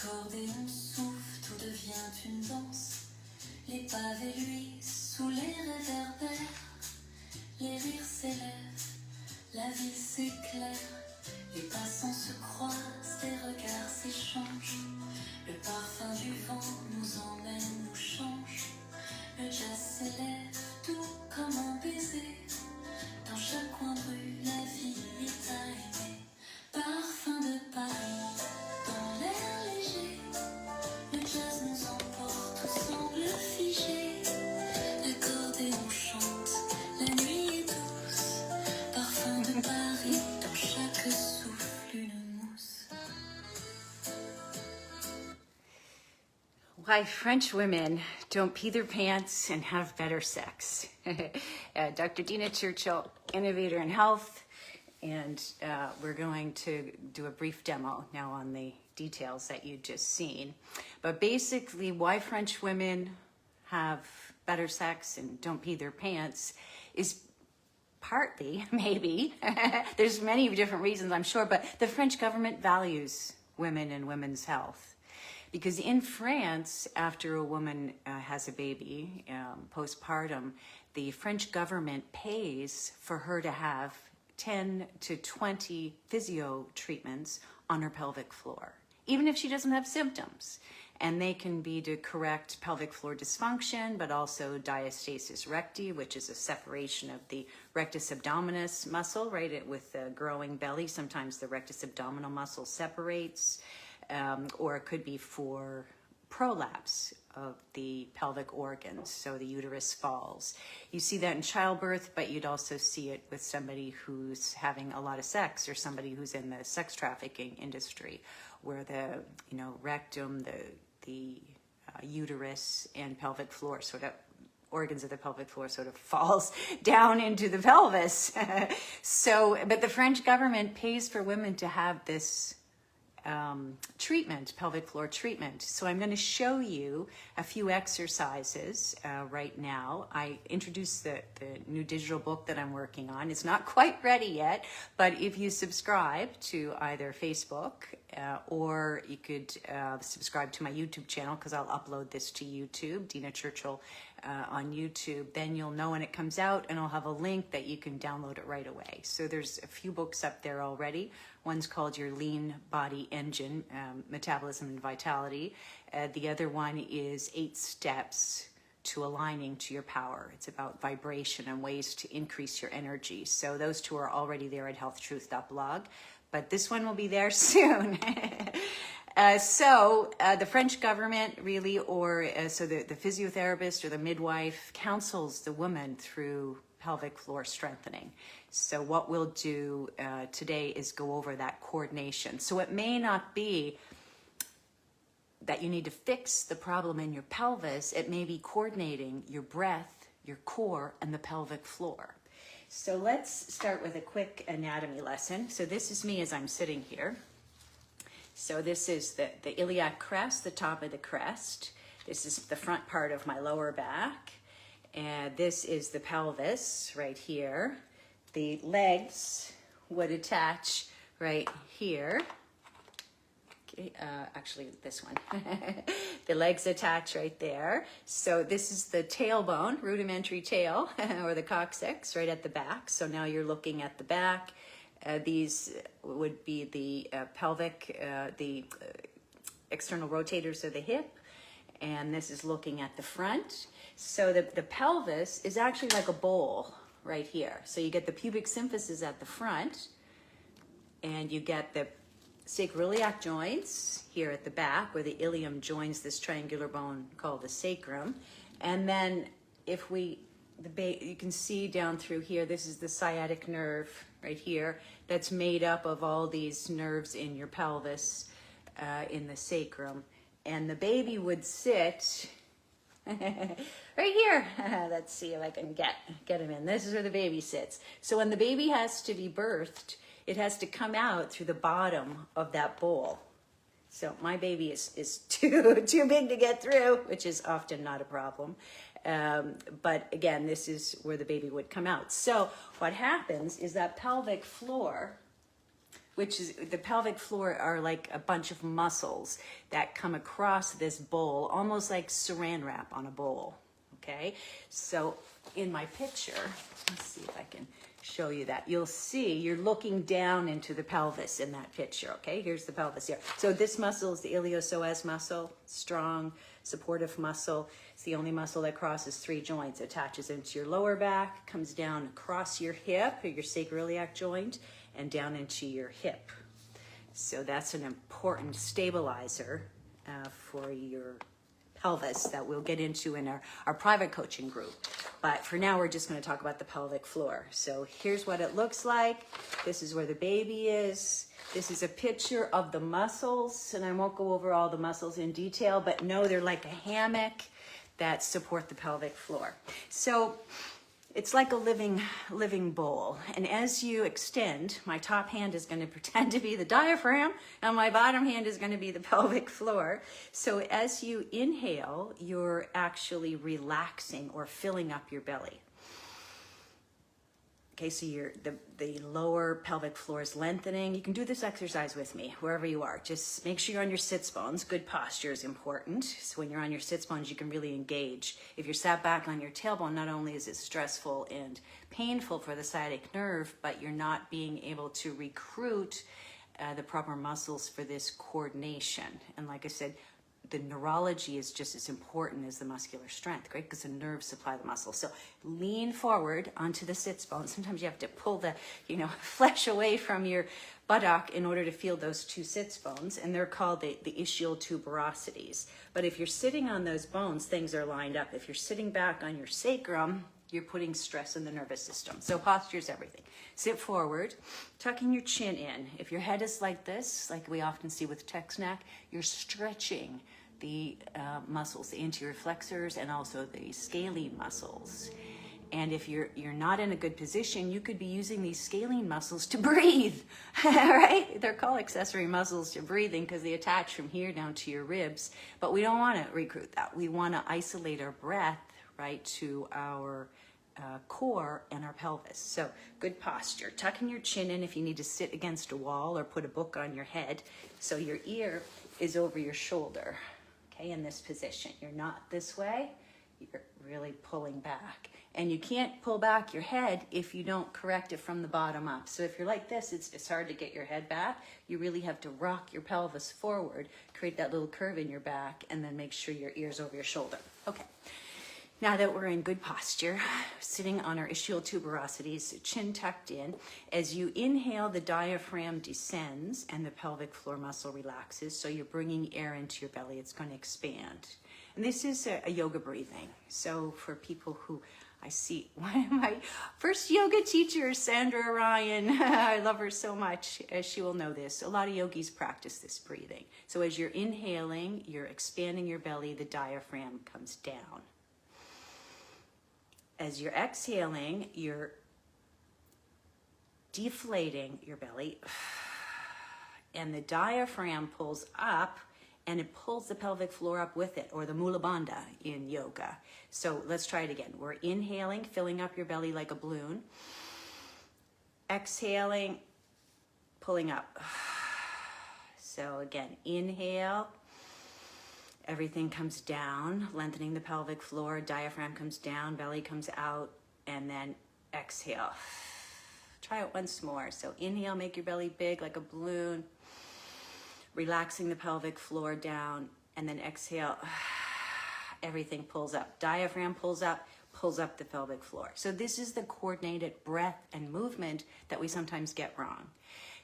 L'accordéon souffle, tout devient une danse. Les pavés luisent sous les réverbères. Les rires s'élèvent, la ville s'éclaire. Les passants se croisent, des regards s'échangent. Le parfum du vent nous emmène, nous change. Le jazz s'élève, doux comme un baiser. Dans chaque coin de rue, la vie est à aimer. Parfum de Paris, dans l'air léger. Le jazz nous emporte, tout semble figé. L'accordéon chante, la nuit est douce. Parfum de Paris, dans chaque souffle une mousse. Why French women don't pee their pants and have better sex. Dr. Dena Churchill, innovator in health, and we're going to do a brief demo now on the details that you just seen. But basically, why French women have better sex and don't pee their pants is partly, maybe, there's many different reasons, I'm sure, but the French government values women and women's health. Because in France, after a woman has a baby, postpartum, the French government pays for her to have 10 to 20 physio treatments on her pelvic floor, even if she doesn't have symptoms. And they can be to correct pelvic floor dysfunction, but also diastasis recti, which is a separation of the rectus abdominis muscle, right? With a growing belly, sometimes the rectus abdominal muscle separates. Or it could be for prolapse of the pelvic organs, so the uterus falls. You see that in childbirth, but you'd also see it with somebody who's having a lot of sex or somebody who's in the sex trafficking industry, where the rectum, the uterus and pelvic floor sort of organs of the pelvic floor sort of falls down into the pelvis. But the French government pays for women to have this treatment, pelvic floor treatment. So I'm going to show you a few exercises right now. I introduced the new digital book that I'm working on. It's not quite ready yet, but if you subscribe to either Facebook or you could subscribe to my YouTube channel, because I'll upload this to YouTube, Dena Churchill on YouTube, then you'll know when it comes out, and I'll have a link that you can download it right away. So there's a few books up there already. One's called Your Lean Body Engine, Metabolism and Vitality. The other one is 8 Steps to Aligning to Your Power. It's about vibration and ways to increase your energy. So those two are already there at healthtruth.blog, but this one will be there soon. The French government really, so the physiotherapist or the midwife counsels the woman through pelvic floor strengthening. So what we'll do today is go over that coordination. So it may not be that you need to fix the problem in your pelvis. It may be coordinating your breath, your core, and the pelvic floor. So let's start with a quick anatomy lesson. So this is me as I'm sitting here. So this is the iliac crest, the top of the crest. This is the front part of my lower back. And this is the pelvis right here. The legs would attach right here. Okay, actually this one. The legs attach right there. So this is the tailbone, rudimentary tail, or the coccyx right at the back. So now you're looking at the back. These would be the pelvic, the external rotators of the hip, and this is looking at the front. So the pelvis is actually like a bowl right here. So you get the pubic symphysis at the front, and you get the sacroiliac joints here at the back, where the ilium joins this triangular bone called the sacrum. And then if you can see down through here, this is the sciatic nerve right here that's made up of all these nerves in your pelvis, in the sacrum. And the baby would sit right here. Let's see if I can get him in. This is where the baby sits. So when the baby has to be birthed, it has to come out through the bottom of that bowl. So my baby is too big to get through, which is often not a problem. But again, this is where the baby would come out. So what happens is that pelvic floor which is the pelvic floor are like a bunch of muscles that come across this bowl, almost like saran wrap on a bowl, okay? So in my picture, let's see if I can show you that. You'll see you're looking down into the pelvis in that picture, okay? Here's the pelvis here. So this muscle is the iliopsoas muscle, strong, supportive muscle. It's the only muscle that crosses 3 joints, attaches into your lower back, comes down across your hip, or your sacroiliac joint, and down into your hip. So that's an important stabilizer for your pelvis that we'll get into in our private coaching group. But for now, we're just going to talk about the pelvic floor. So here's what it looks like. This is where the baby is. This is a picture of the muscles, and I won't go over all the muscles in detail, but know they're like a hammock that support the pelvic floor. So it's like a living bowl. And as you extend, my top hand is going to pretend to be the diaphragm, and my bottom hand is going to be the pelvic floor. So as you inhale, you're actually relaxing or filling up your belly. Okay, so the lower pelvic floor is lengthening. You can do this exercise with me, wherever you are. Just make sure you're on your sits bones. Good posture is important. So when you're on your sits bones, you can really engage. If you're sat back on your tailbone, not only is it stressful and painful for the sciatic nerve, but you're not being able to recruit the proper muscles for this coordination. And like I said, the neurology is just as important as the muscular strength, right? Because the nerves supply the muscle. So lean forward onto the sits bone. Sometimes you have to pull the, flesh away from your buttock in order to feel those 2 sits bones, and they're called the ischial tuberosities. But if you're sitting on those bones, things are lined up. If you're sitting back on your sacrum, you're putting stress in the nervous system. So posture is everything. Sit forward, tucking your chin in. If your head is like this, like we often see with text neck, you're stretching the muscles, the anterior flexors, and also the scalene muscles. And if you're not in a good position, you could be using these scalene muscles to breathe, right? They're called accessory muscles to breathing because they attach from here down to your ribs. But we don't want to recruit that. We want to isolate our breath, right, to our core and our pelvis. So good posture. Tucking your chin in if you need to sit against a wall or put a book on your head. So your ear is over your shoulder, okay, in this position. You're not this way. You're really pulling back. And you can't pull back your head if you don't correct it from the bottom up. So if you're like this, it's hard to get your head back. You really have to rock your pelvis forward, create that little curve in your back, and then make sure your ear's over your shoulder. Okay. Now that we're in good posture, sitting on our ischial tuberosities, chin tucked in, as you inhale, the diaphragm descends and the pelvic floor muscle relaxes. So you're bringing air into your belly. It's going to expand. And this is a yoga breathing. So for people who I see, one of my first yoga teachers, Sandra Ryan, I love her so much, she will know this. A lot of yogis practice this breathing. So as you're inhaling, you're expanding your belly, the diaphragm comes down. As you're exhaling, you're deflating your belly, and the diaphragm pulls up, and it pulls the pelvic floor up with it, or the mula bandha in yoga. So let's try it again. We're inhaling, filling up your belly like a balloon. Exhaling, pulling up. So again, inhale. Everything comes down, lengthening the pelvic floor, diaphragm comes down, belly comes out, and then exhale. Try it once more. So inhale, make your belly big like a balloon, relaxing the pelvic floor down, and then exhale, everything pulls up. Diaphragm pulls up the pelvic floor. So this is the coordinated breath and movement that we sometimes get wrong.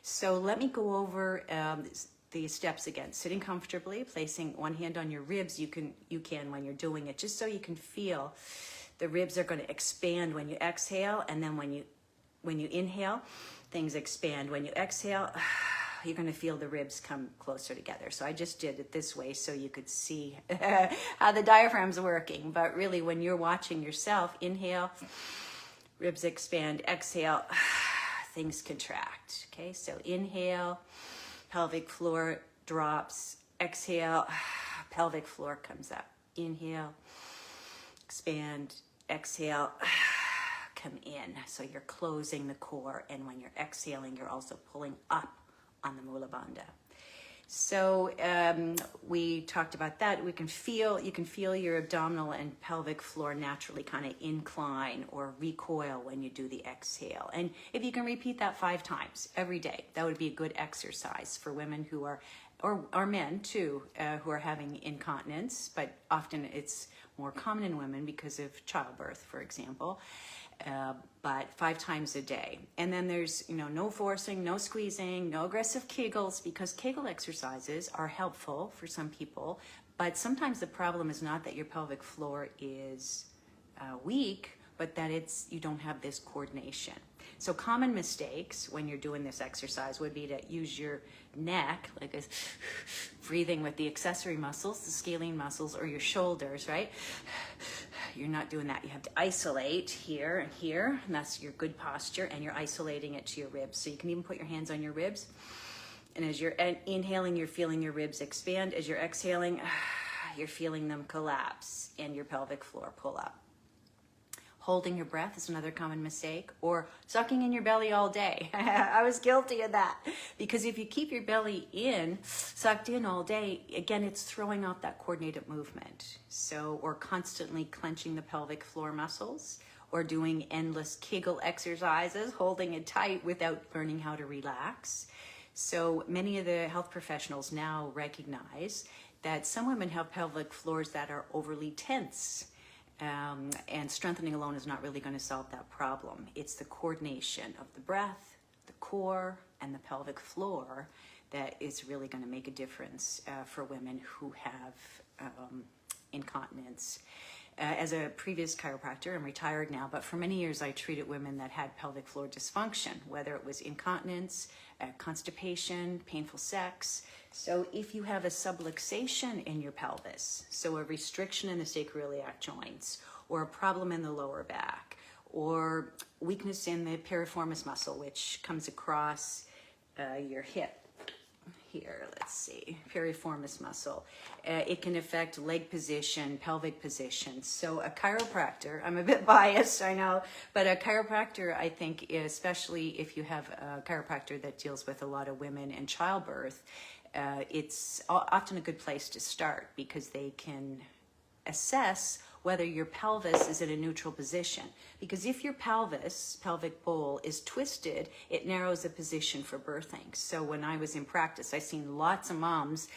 So let me go over the steps again. Sitting comfortably, placing one hand on your ribs. You can when you're doing it, just so you can feel the ribs are going to expand when you exhale, and then when you inhale, things expand. When you exhale, you're going to feel the ribs come closer together. So I just did it this way so you could see how the diaphragm's working. But really, when you're watching yourself, inhale, ribs expand, exhale, things contract. Okay, so inhale, pelvic floor drops, exhale, pelvic floor comes up. Inhale, expand, exhale, come in. So you're closing the core, and when you're exhaling, you're also pulling up on the Mula Bandha. So we talked about that. You can feel your abdominal and pelvic floor naturally kind of incline or recoil when you do the exhale. And if you can repeat that 5 times every day, that would be a good exercise for women who are, or men too, who are having incontinence, but often it's more common in women because of childbirth, for example. But 5 times a day. And then there's, no forcing, no squeezing, no aggressive Kegels, because Kegel exercises are helpful for some people, but sometimes the problem is not that your pelvic floor is weak, but that you don't have this coordination. So common mistakes when you're doing this exercise would be to use your neck, like a breathing with the accessory muscles, the scalene muscles, or your shoulders, right? You're not doing that. You have to isolate here and here, and that's your good posture, and you're isolating it to your ribs. So you can even put your hands on your ribs. And as you're inhaling, you're feeling your ribs expand. As you're exhaling, you're feeling them collapse and your pelvic floor pull up. Holding your breath is another common mistake, or sucking in your belly all day. I was guilty of that, because if you keep your belly sucked in all day, again, it's throwing off that coordinated movement. So, or constantly clenching the pelvic floor muscles, or doing endless Kegel exercises, holding it tight without learning how to relax. So many of the health professionals now recognize that some women have pelvic floors that are overly tense. And strengthening alone is not really going to solve that problem. It's the coordination of the breath, the core, and the pelvic floor that is really going to make a difference for women who have incontinence. As a previous chiropractor, I'm retired now, but for many years I treated women that had pelvic floor dysfunction, whether it was incontinence, constipation, painful sex. So if you have a subluxation in your pelvis, so a restriction in the sacroiliac joints, or a problem in the lower back, or weakness in the piriformis muscle, which comes across your hip, here, let's see, piriformis muscle. It can affect leg position, pelvic position. So a chiropractor, I'm a bit biased, I know, but a chiropractor, I think, especially if you have a chiropractor that deals with a lot of women in childbirth, it's often a good place to start, because they can assess whether your pelvis is in a neutral position. Because if your pelvic bowl is twisted, it narrows the position for birthing. So when I was in practice, I seen lots of moms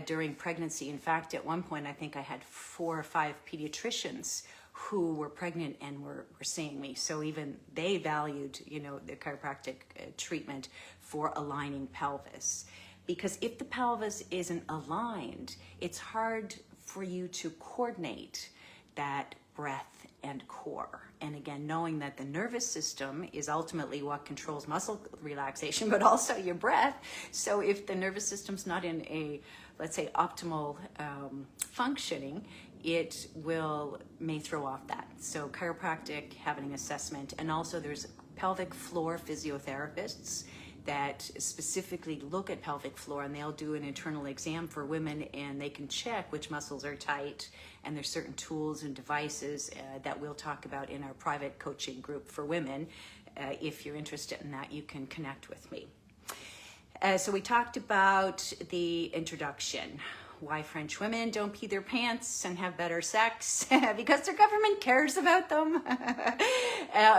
during pregnancy. In fact, at one point, I think I had 4 or 5 pediatricians who were pregnant and were seeing me. So even they valued, the chiropractic treatment for aligning pelvis. Because if the pelvis isn't aligned, it's hard for you to coordinate that breath and core. And again, knowing that the nervous system is ultimately what controls muscle relaxation, but also your breath. So if the nervous system's not in a, let's say, optimal functioning, it may throw off that. So chiropractic, having an assessment, and also there's pelvic floor physiotherapists that specifically look at pelvic floor, and they'll do an internal exam for women, and they can check which muscles are tight, and there's certain tools and devices that we'll talk about in our private coaching group for women. If you're interested in that, you can connect with me. So we talked about the introduction. Why French women don't pee their pants and have better sex, because their government cares about them.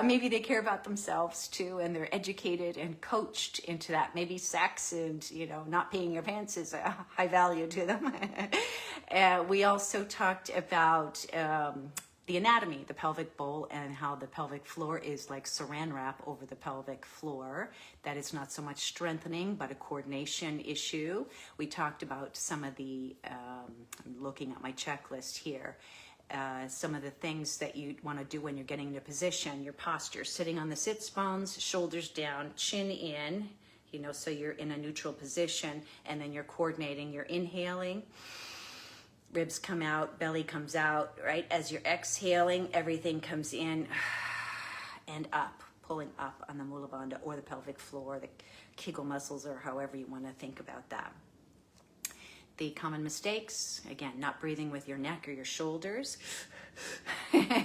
Maybe they care about themselves too, and they're educated and coached into that. Maybe sex and not peeing your pants is a high value to them. We also talked about the anatomy, the pelvic bowl, and how the pelvic floor is like saran wrap over the pelvic floor, that it's not so much strengthening, but a coordination issue. We talked about some of the, I'm looking at my checklist here, some of the things that you want to do when you're getting into position, your posture, sitting on the sits bones, shoulders down, chin in, so you're in a neutral position, and then you're coordinating, you're inhaling. Ribs come out, belly comes out, right? As you're exhaling, everything comes in and up, pulling up on the Mula Bandha or the pelvic floor, the Kegel muscles, or however you want to think about that. The common mistakes, again, not breathing with your neck or your shoulders.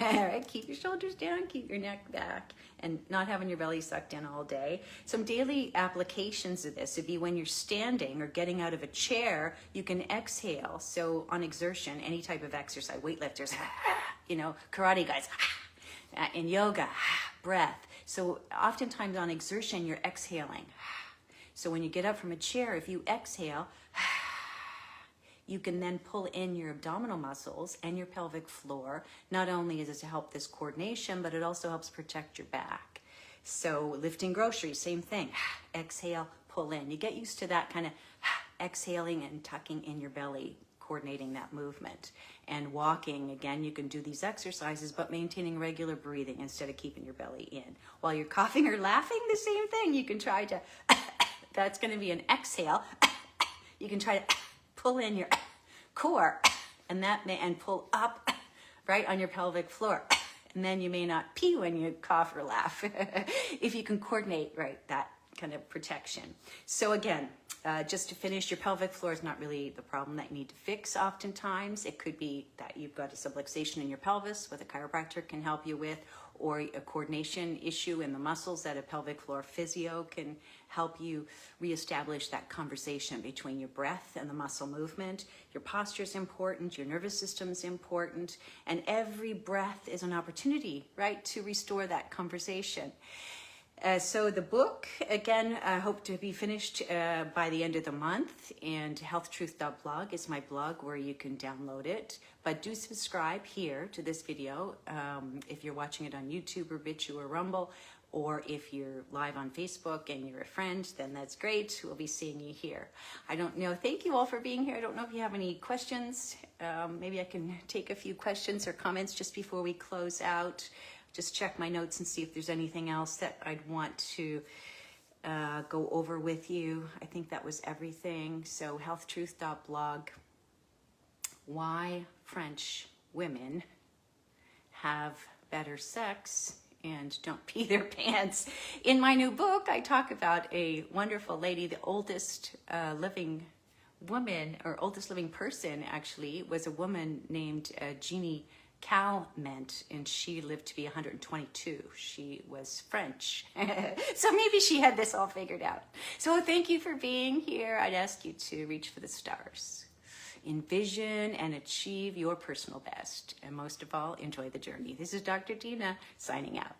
Right? Keep your shoulders down, keep your neck back, and not having your belly sucked in all day. Some daily applications of this would be when you're standing or getting out of a chair, you can exhale. So on exertion, any type of exercise, weightlifters, karate guys, in yoga, breath. So oftentimes on exertion, you're exhaling. So when you get up from a chair, if you exhale, you can then pull in your abdominal muscles and your pelvic floor. Not only is it to help this coordination, but it also helps protect your back. So lifting groceries, same thing. Exhale, pull in. You get used to that kind of exhaling and tucking in your belly, coordinating that movement. And walking, again, you can do these exercises, but maintaining regular breathing instead of keeping your belly in. While you're coughing or laughing, the same thing. You can try to, that's going to be an exhale. You can try to pull in your core and pull up right on your pelvic floor. And then you may not pee when you cough or laugh if you can coordinate right that kind of protection. So again, just to finish, your pelvic floor is not really the problem that you need to fix oftentimes. It could be that you've got a subluxation in your pelvis, what a chiropractor can help you with, or a coordination issue in the muscles that a pelvic floor physio can help you reestablish that conversation between your breath and the muscle movement. Your posture is important, your nervous system is important, and every breath is an opportunity, right, to restore that conversation. So the book, again, I hope to be finished by the end of the month, and healthtruth.blog is my blog where you can download it. But do subscribe here to this video if you're watching it on YouTube or BitChute or Rumble, or if you're live on Facebook and you're a friend, then that's great. We'll be seeing you here. I don't know. Thank you all for being here. I don't know if you have any questions. Maybe I can take a few questions or comments just before we close out. Just check my notes and see if there's anything else that I'd want to go over with you. I think that was everything. So healthtruth.blog, why French women have better sex and don't pee their pants. In my new book, I talk about a wonderful lady, the oldest living woman, or oldest living person actually, was a woman named Jeannie Calment, and she lived to be 122. She was French. So maybe she had this all figured out. So thank you for being here. I'd ask you to reach for the stars. Envision and achieve your personal best. And most of all, enjoy the journey. This is Dr. Dena signing out.